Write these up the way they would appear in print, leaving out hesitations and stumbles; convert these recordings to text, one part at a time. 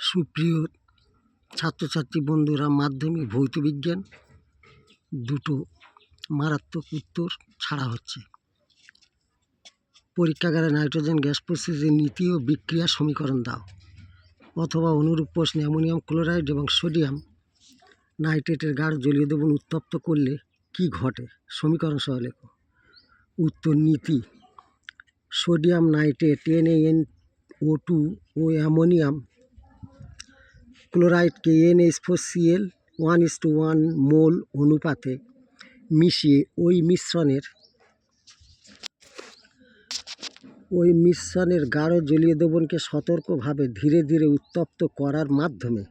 সুপ্রিয় ছাত্রছাত্রী বন্ধুরা, মাধ্যমিক ভৌত বিজ্ঞান দুটো মারাত্মক উত্তর ছাড়া হচ্ছে। পরীক্ষাগারে নাইট্রোজেন গ্যাস প্রস্তুতির নীতি ও বিক্রিয়া সমীকরণ দাও, অথবা অনুরূপ প্রশ্নে অ্যামোনিয়াম ক্লোরাইড এবং সোডিয়াম নাইট্রেটের গাঢ় জলীয় দ্রবণ উত্তপ্ত করলে কি ঘটে, সমীকরণ সহ লেখো। উত্তর: নীতি। সোডিয়াম নাইট্রেট NaNO2 ও অ্যামোনিয়াম ক্লোরাইডকে NH4Cl 1:1 মোল অনুপাতে মিশিয়ে ওই মিশ্রণের গাঢ় জলীয় দ্রবণকে সতর্কভাবে ধীরে ধীরে উত্তপ্ত করার মাধ্যমে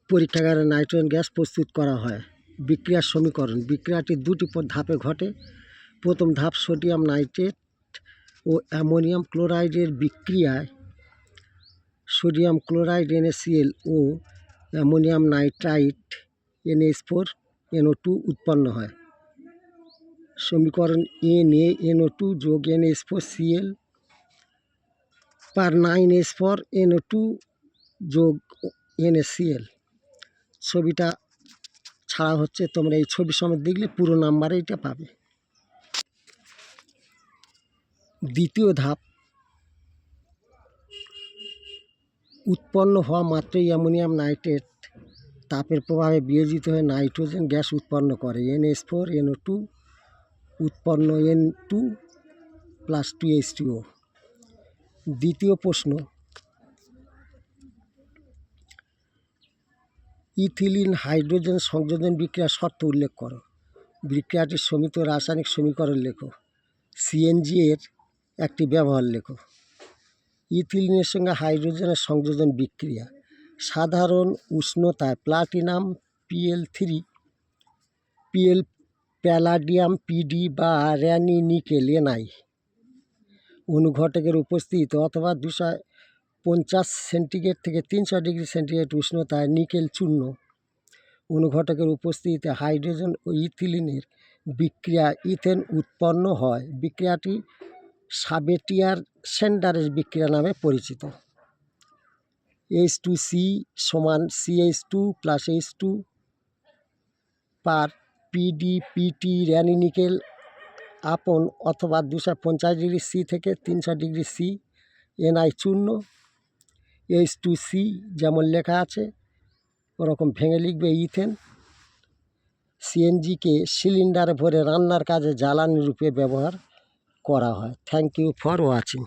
পরীক্ষাগারে নাইট্রোজেন গ্যাস প্রস্তুত করা হয়। বিক্রিয়ার সমীকরণ। বিক্রিয়াটি দুটি ধাপে ঘটে। প্রথম ধাপ সোডিয়াম নাইট্রেট ও অ্যামোনিয়াম ক্লোরাইডের বিক্রিয়ায় সোডিয়াম ক্লোরাইড NaCl ও অ্যামোনিয়াম নাইট্রাইট NH4NO2 উৎপন্ন হয়। সমীকরণ: NaNO2 যোগ NH4Cl / 9H4NO2 যোগ NaCl। ছবিটা ছাড়া হচ্ছে, তোমরা এই ছবি সমেত দেখলে পুরো নাম্বারে এটা পাবে। দ্বিতীয় ধাপ, উৎপন্ন হওয়া মাত্রই অ্যামোনিয়াম নাইট্রেট তাপের প্রভাবে বিয়োজিত হয়ে নাইট্রোজেন গ্যাস উৎপন্ন করে। NH4NO2 উৎপন্ন N2 + 2H2O। দ্বিতীয় প্রশ্ন, ইথিলিন হাইড্রোজেন সংযোজন বিক্রিয়ার শর্ত উল্লেখ করো। বিক্রিয়াটির সমিত রাসায়নিক সমীকরণ লেখো। CNG এর একটি ব্যবহার লেখো। ইথিলিনের সঙ্গে হাইড্রোজেনের সংযোজন বিক্রিয়া। সাধারণ উষ্ণতায় platinum Pl3 Pl palladium Pd বা র্যানি নিকেল Ni অনুঘটকের উপস্থিত অথবা 250 সেন্টিগ্রেড থেকে 300 ডিগ্রি সেন্টিগ্রেড উষ্ণতায় নিকেল চূর্ণ অনুঘটকের উপস্থিতিতে হাইড্রোজেন ও ইথিলিনের বিক্রিয়া ইথেন উৎপন্ন হয়। বিক্রিয়াটি সাবেটিয়ার-সেন্ডারের বিক্রিয়া নামে পরিচিত। H2C = CH2 + H2 পার PdPt র্যানি নিকেল আপন অথবা 250 ডিগ্রি C থেকে 300 ডিগ্রি C Ni চূর্ণ। H2C যেমন লেখা আছে ওরকম ভেঙে লিখবে ইথেন। CNGকে সিলিন্ডারে ভরে রান্নার কাজে জ্বালানি রূপে ব্যবহার করা হয়। Thank you for watching.